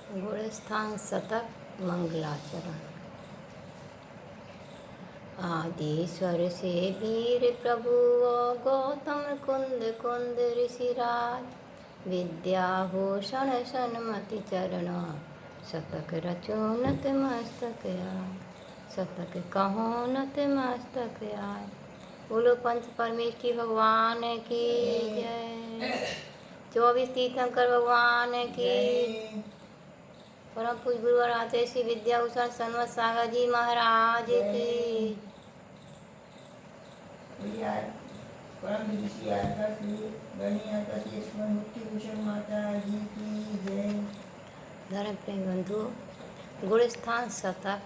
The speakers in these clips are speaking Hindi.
गुणस्थान शतक मंगलाचरण। आदिश्वर से वीर प्रभु गौतम कुंद कुंद ऋषिराज विद्याभूषण सन्मति चरण शतक रचो नत मस्तक आय शतक कहो नत मस्तक आय। बोलो पंच परमेष्ठी भगवान की जय। 24 तीर्थंकर भगवान की। परम पूज्य गुरुवर आते श्री विद्याभूषण सन्मत सागर जी महाराज की। परम ऋषि आका श्री गणियाका श्री मुक्ति भूषण माता जी की जय। धर्म प्रेम बंधु, गुणस्थान शतक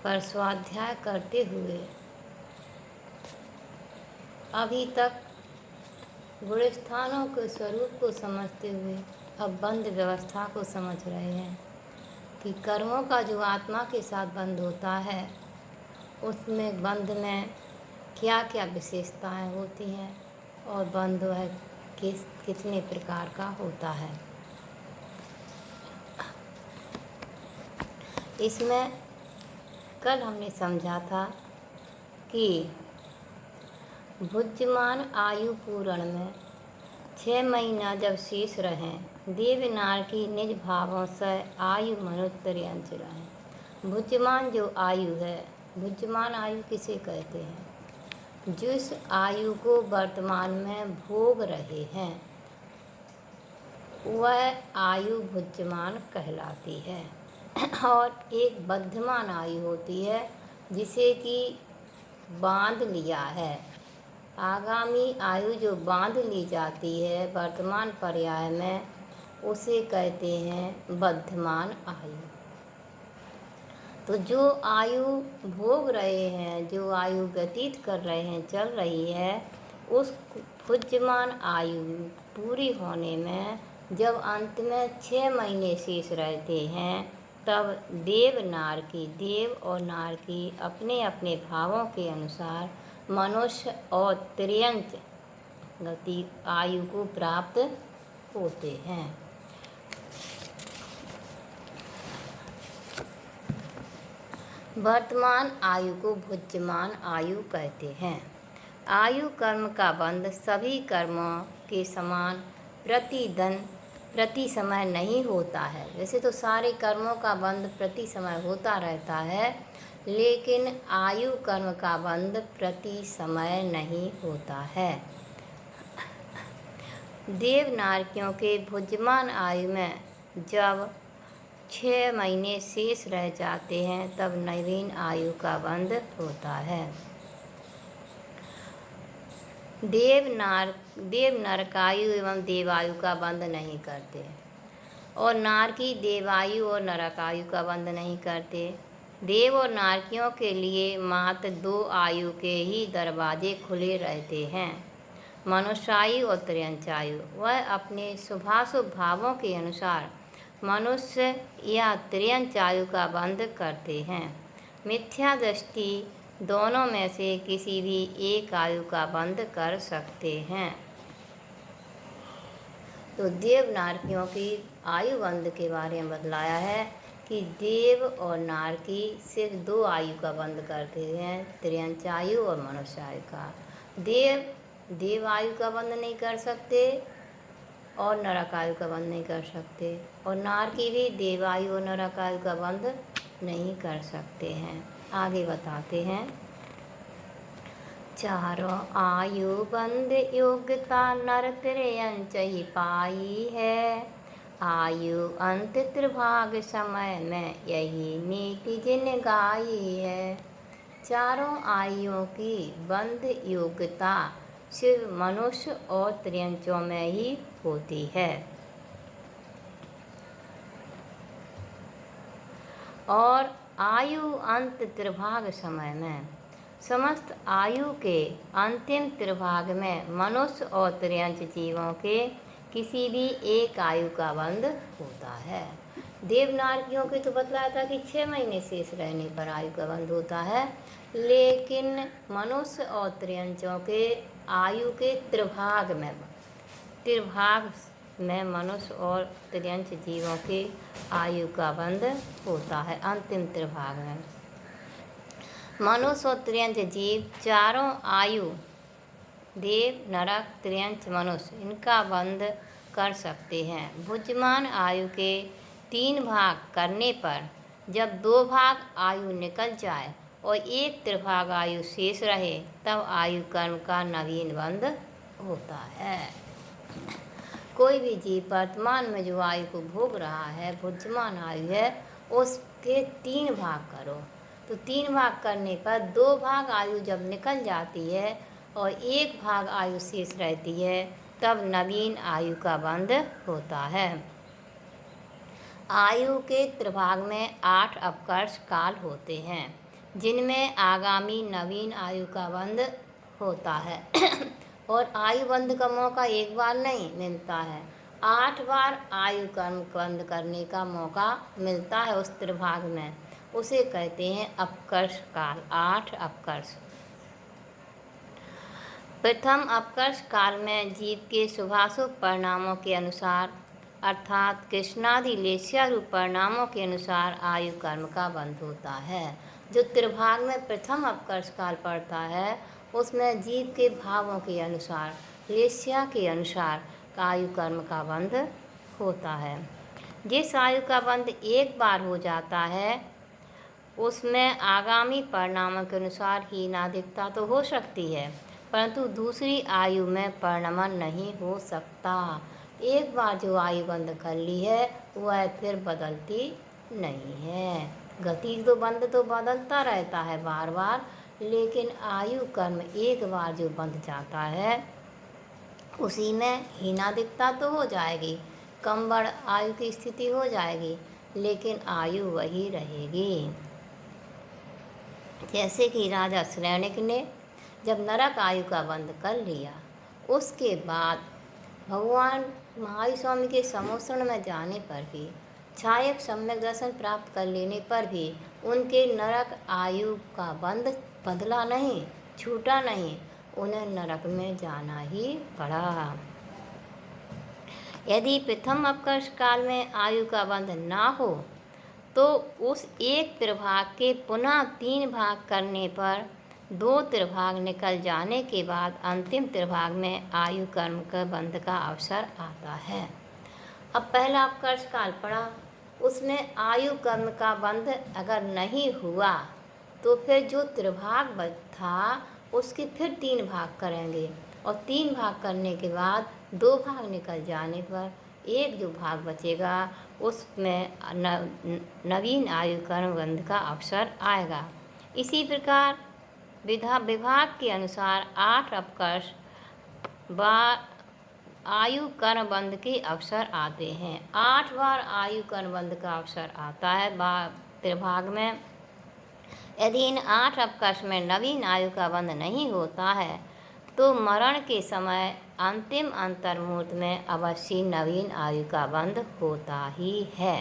पर स्वाध्याय करते हुए अभी तक गुणस्थानों के स्वरूप को समझते हुए अब बंध व्यवस्था को समझ रहे हैं कि कर्मों का जो आत्मा के साथ बंध होता है उसमें बंध में क्या क्या विशेषताएं होती हैं और बंध है कितने प्रकार का होता है। इसमें कल हमने समझा था कि भुज्यमान आयु पूरण में 6 महीना जब शेष रहें देवनार की निज भावों से आयु मनुत्तर्यंच रहें। भुज्यमान जो आयु है, भुज्यमान आयु किसे कहते हैं? जिस आयु को वर्तमान में भोग रहे हैं वह आयु भुज्यमान कहलाती है। और एक बद्धमान आयु होती है जिसे कि बांध लिया है। आगामी आयु जो बांध ली जाती है वर्तमान पर्याय में उसे कहते हैं बद्धमान आयु। तो जो आयु भोग रहे हैं, जो आयु व्यतीत कर रहे हैं, चल रही है, उस भुज्यमान आयु पूरी होने में जब अंत में 6 महीने शेष रहते हैं तब देव और नार की अपने अपने भावों के अनुसार मनुष्य और त्रियंच गति आयु को प्राप्त होते हैं। वर्तमान आयु को भुज्यमान आयु कहते हैं। आयु कर्म का बंध सभी कर्मों के समान प्रति समय नहीं होता है। वैसे तो सारे कर्मों का बंध प्रति समय होता रहता है, लेकिन आयु कर्म का बंध प्रति समय नहीं होता है। देवनारकियों के भुज्यमान आयु में जब 6 महीने शेष रह जाते हैं तब नवीन आयु का बंध होता है। देव नरकायु एवं देवायु का बंध नहीं करते और नारकी देवायु और नरकायु का बंध नहीं करते। देव और नारकियों के लिए मात्र 2 आयु के ही दरवाजे खुले रहते हैं, मनुष्यायु और त्रियंचायु। वह अपने शुभाशुभ भावों के अनुसार मनुष्य या त्रियंचायु का बंध करते हैं। मिथ्या दृष्टि दोनों में से किसी भी एक आयु का बंध कर सकते हैं। तो देव नारकियों की आयु बंध के बारे में बतलाया है कि देव और नारकी सिर्फ 2 आयु का बंध करते हैं, त्रियंचायु और मनुष्यायु का। देव आयु का बंध नहीं कर सकते और नरकायु का बंध नहीं कर सकते, और नारकी भी देवायु और नरकायु का बंध नहीं कर सकते हैं। आगे बताते हैं। चारों आयु बंध योग्यता नर त्रियंच ही पाई है। आयु अंत त्रिभाग समय में यही नीति जिन गाई है। चारों आयुओं की बंध योग्यता सिर्फ मनुष्य और त्रियंचों में ही होती है और आयु अंत त्रिभाग समय में, समस्त आयु के अंतिम त्रिभाग में मनुष्य और त्रियंच जीवों के किसी भी एक आयु का बंध होता है। देवनारकियों के तो बतलाया था कि 6 महीने शेष रहने पर आयु का बंध होता है, लेकिन मनुष्य और त्रियंचों के आयु के त्रिभाग में मनुष्य और त्रियंच जीवों की आयु का बंध होता है। अंतिम त्रिभाग में मनुष्य और त्रियंच जीव चारों आयु देव, नरक, त्रियंच, मनुष्य इनका बंध कर सकते हैं। भुज्यमान आयु के 3 भाग करने पर जब 2 भाग आयु निकल जाए और 1 त्रिभाग आयु शेष रहे तब आयु कर्म का नवीन बंध होता है। कोई भी जीव वर्तमान में जो आयु को भोग रहा है, भुज्यमान आयु है, उसके 3 भाग करो। तो 3 भाग करने पर 2 भाग आयु जब निकल जाती है और 1 भाग आयु शेष रहती है तब नवीन आयु का बंध होता है। आयु के त्रिभाग में 8 अपकर्ष काल होते हैं जिनमें आगामी नवीन आयु का बंध होता है और आयु बंध का मौका एक बार नहीं मिलता है, 8 बार आयु कर्म बंध करने का मौका मिलता है उस त्रिभाग में। उसे कहते हैं अपकर्ष काल, 8 अपकर्ष। प्रथम अपकर्ष काल में जीव के शुभाशुभ परिणामों के अनुसार अर्थात कृष्णादि लेस्या रूप परिणामों के अनुसार आयु कर्म का बंध होता है। जो त्रिभाग में प्रथम अपकर्ष काल पड़ता है उसमें जीव के भावों के अनुसार, लेस्या के अनुसार आयु कर्म का बंध होता है। जिस आयु का बंध एक बार हो जाता है उसमें आगामी परिणामों के अनुसार हीनाधिकता तो हो सकती है परंतु दूसरी आयु में परिणमन नहीं हो सकता। एक बार जो आयु बंद कर ली है वह फिर बदलती नहीं है। गति तो बंद तो बदलता रहता है बार बार, लेकिन आयु कर्म एक बार जो बंध जाता है उसी में हीनाधिकता तो हो जाएगी, कम बढ़ आयु की स्थिति हो जाएगी, लेकिन आयु वही रहेगी। जैसे कि राजा श्रेणिक ने जब नरक आयु का बंध कर लिया उसके बाद भगवान महावीर स्वामी के समोषण में जाने पर भी, छायक सम्यक दर्शन प्राप्त कर लेने पर भी उनके नरक आयु का बंध बदला नहीं, छूटा नहीं, उन्हें नरक में जाना ही पड़ा। यदि प्रथम अपकर्ष काल में आयु का बंध ना हो तो उस 1 त्रिभाग के पुनः 3 भाग करने पर 2 त्रिभाग निकल जाने के बाद अंतिम त्रिभाग में आयु कर्म के बंध का अवसर आता है। अब पहला अपकर्ष काल पड़ा, उसमें आयु कर्म का बंध अगर नहीं हुआ तो फिर जो त्रिभाग था उसके फिर 3 भाग करेंगे और 3 भाग करने के बाद 2 भाग निकल जाने पर एक जो भाग बचेगा उसमें नवीन आयु कर्म बंध का अवसर आएगा। इसी प्रकार विभाग के अनुसार 8 अपकर्ष बार आयु कर्म बंध के अवसर आते हैं। 8 बार आयु कर्म बंध का अवसर आता है त्रिभाग में। यदि इन 8 अपकर्ष में नवीन आयु का बंध नहीं होता है तो मरण के समय अंतिम अंतर्मुहूर्त में अवश्य नवीन आयु का बंध होता ही है।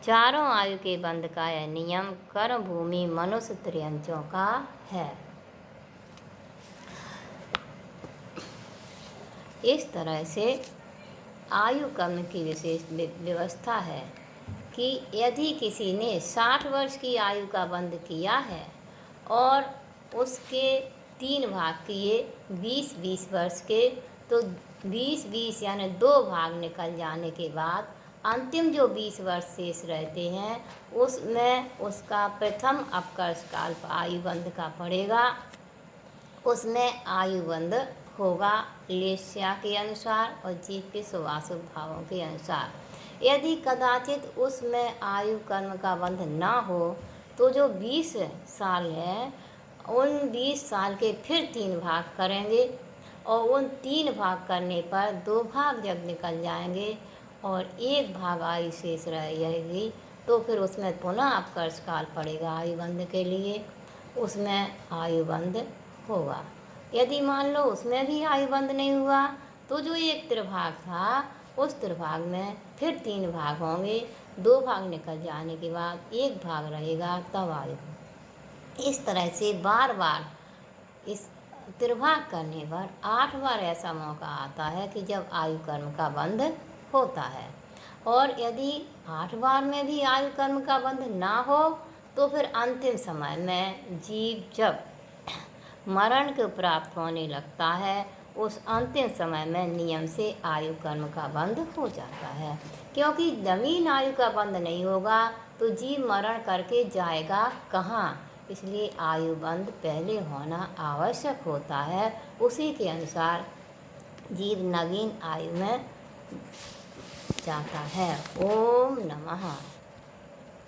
चारों आयु के बंध का यह नियम कर्म भूमि मनुष्य त्रियंचों का है। इस तरह से आयु कर्म की विशेष व्यवस्था है कि यदि किसी ने 60 वर्ष की आयु का बंध किया है और उसके 3 भाग किए 20-20 वर्ष के, तो 20-20 यानी 2 भाग निकल जाने के बाद अंतिम जो 20 वर्ष शेष रहते हैं उसमें उसका प्रथम अपकर्ष काल आयु बंध का पड़ेगा। उसमें आयु बंध होगा लेस्या के अनुसार और जीव के शुभाशुभ भावों के अनुसार। यदि कदाचित उसमें आयु कर्म का बंध ना हो तो जो 20 साल है उन 20 साल के फिर 3 भाग करेंगे और उन 3 भाग करने पर 2 भाग जब निकल जाएंगे और 1 भाग आयु शेष रहेगी तो फिर उसमें पुनः अपकर्ष काल पड़ेगा आयु बंध के लिए, उसमें आयु बंध होगा। यदि मान लो उसमें भी आयु बंध नहीं हुआ तो जो 1 त्रिभाग था उस त्रिभाग में फिर 3 भाग होंगे, 2 भाग निकल जाने के बाद 1 भाग रहेगा तब आयु। इस तरह से बार बार इस त्रिभाग करने पर 8 बार ऐसा मौका आता है कि जब आयु कर्म का बंध होता है। और यदि 8 बार में भी आयु कर्म का बंध ना हो तो फिर अंतिम समय में जीव जब मरण को प्राप्त होने लगता है, उस अंतिम समय में नियम से आयु कर्म का बंध हो जाता है। क्योंकि नवीन आयु का बंध नहीं होगा तो जीव मरण करके जाएगा कहाँ। इसलिए आयु बंध पहले होना आवश्यक होता है। उसी के अनुसार जीव नवीन आयु में जाता है। ओम नमः।